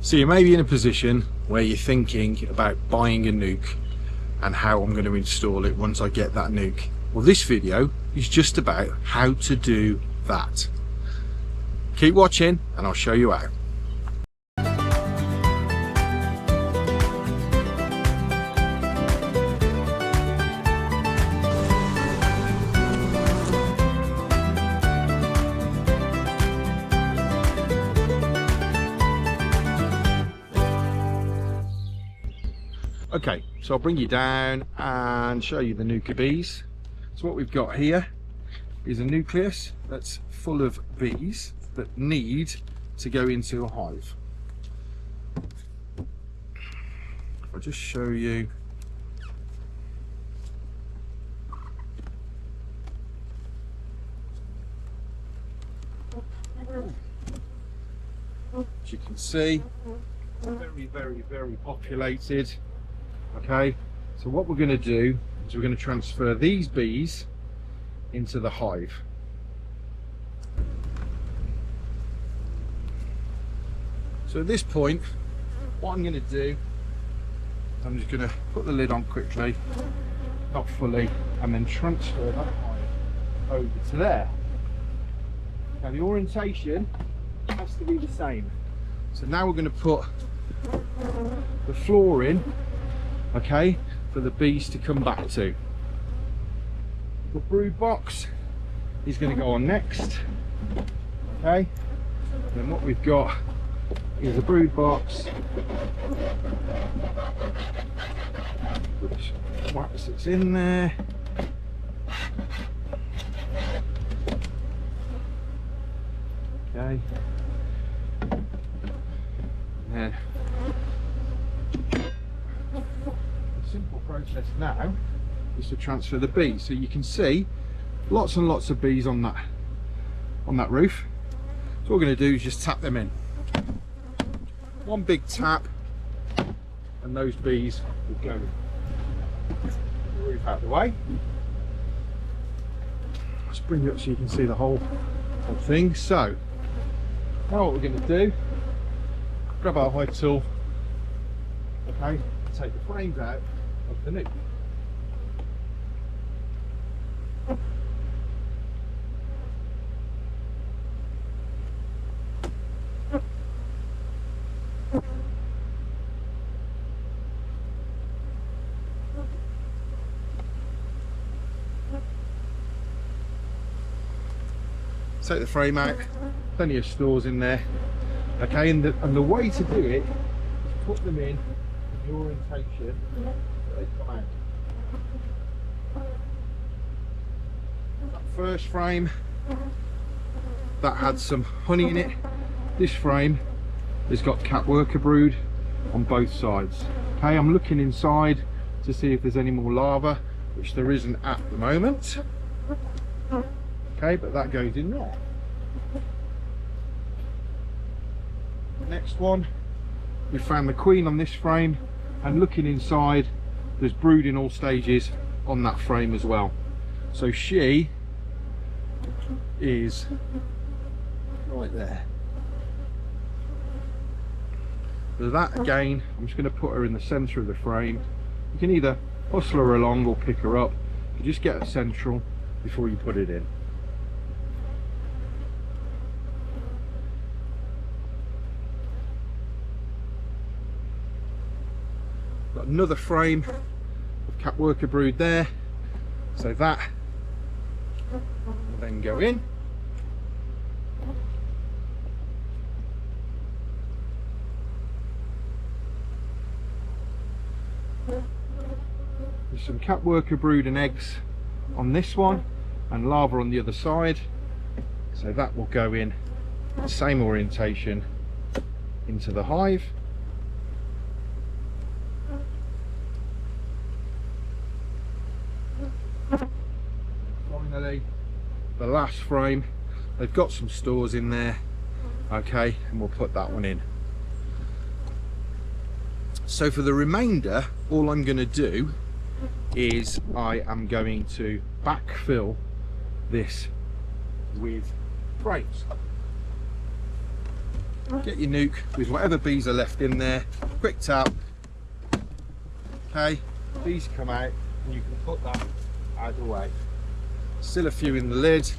So you may be in a position where you're thinking about buying a nuke and how I'm going to install it once I get that nuke. Well, this video is just about how to do that. Keep watching and I'll show you how. Okay, so I'll bring you down and show you the nuke bees. So what we've got here is a nucleus that's full of bees that need to go into a hive. I'll just show you. As you can see, very populated. Okay, so what we're going to do is we're going to transfer these bees into the hive. So at this point, what I'm going to do, I'm just going to put the lid on quickly, not fully, and then transfer that hive over to there. Now the orientation has to be the same. So now we're going to put the floor in, okay, for the bees to come back to. The brood box is going to go on next, okay. And then what we've got is a brood box which sits in there. Okay. And then simple process now is to transfer the bees. So you can see lots and lots of bees on that roof. So what we're going to do is just tap them in. One big tap and those bees will go the roof out of the way. Let's bring it up so you can see the whole thing. So now what we're going to do, grab our hive tool, okay, take the frames out of the nuke. Take the frame out, plenty of stores in there, okay, and the way to do it is put them in the orientation that they come out. That first frame, that had some honey in it. This frame has got cat worker brood on both sides. Okay, I'm looking inside to see if there's any more larvae, which there isn't at the moment. Okay, but that goes in there. Next one, we found the queen on this frame, and looking inside, there's brood in all stages on that frame as well. So she is right there. So that again, I'm just going to put her in the centre of the frame. You can either hustle her along or pick her up, but just get her central before you put it in. Got another frame of cat worker brood there, so that will then go in. There's some cat worker brood and eggs on this one and larvae on the other side, so that will go in the same orientation into the hive. Finally, the last frame, they've got some stores in there, okay, and we'll put that one in. So for the remainder, all I'm going to do is I am going to backfill this with frames. get your nuke with whatever bees are left in there, quick tap, okay, bees come out and you can put that out of the way. Still a few in the lid.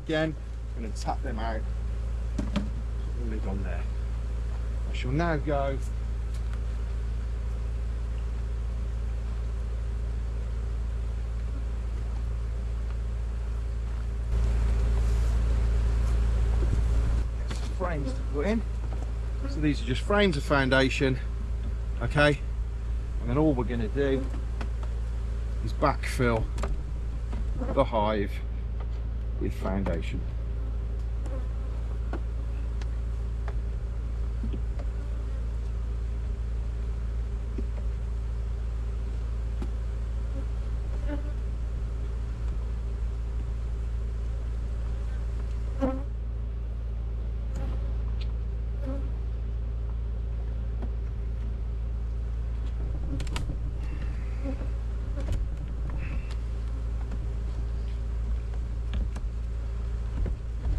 Again, I'm going to tap them out, put the lid on there. I shall now go frames to put in. So these are just frames of foundation, okay, and then all we're going to do is backfill the hive with foundation.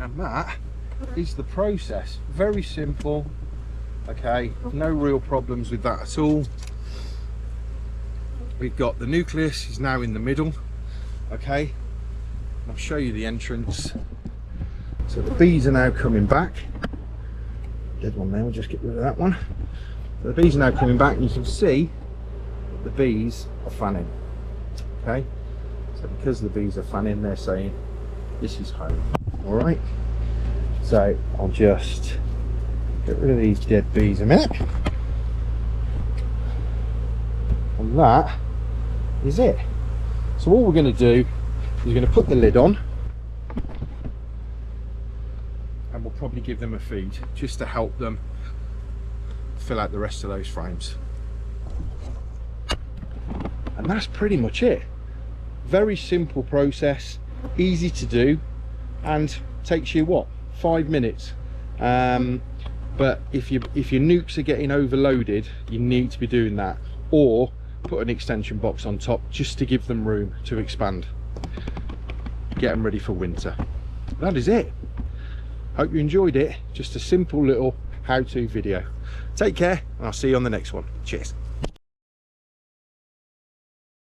And that is the process. Very simple, okay, no real problems with that at all. We've got the nucleus is now in the middle, okay, I'll show you the entrance. So the bees are now coming back. Dead one there, we'll just get rid of that one. So the bees are now coming back, and you can see that the bees are fanning, okay, so because the bees are fanning, they're saying this is home. All right, so I'll just get rid of these dead bees a minute, and that is it. So all we're going to do is we're going to put the lid on, and we'll probably give them a feed just to help them fill out the rest of those frames, and that's pretty much it. Very simple process, easy to do, and takes you what, 5 minutes. But if your nukes are getting overloaded, you need to be doing that, or put an extension box on top just to give them room to expand, get them ready for winter. That is it. Hope you enjoyed it. Just a simple little how-to video. Take care, and I'll see you on the next one. Cheers.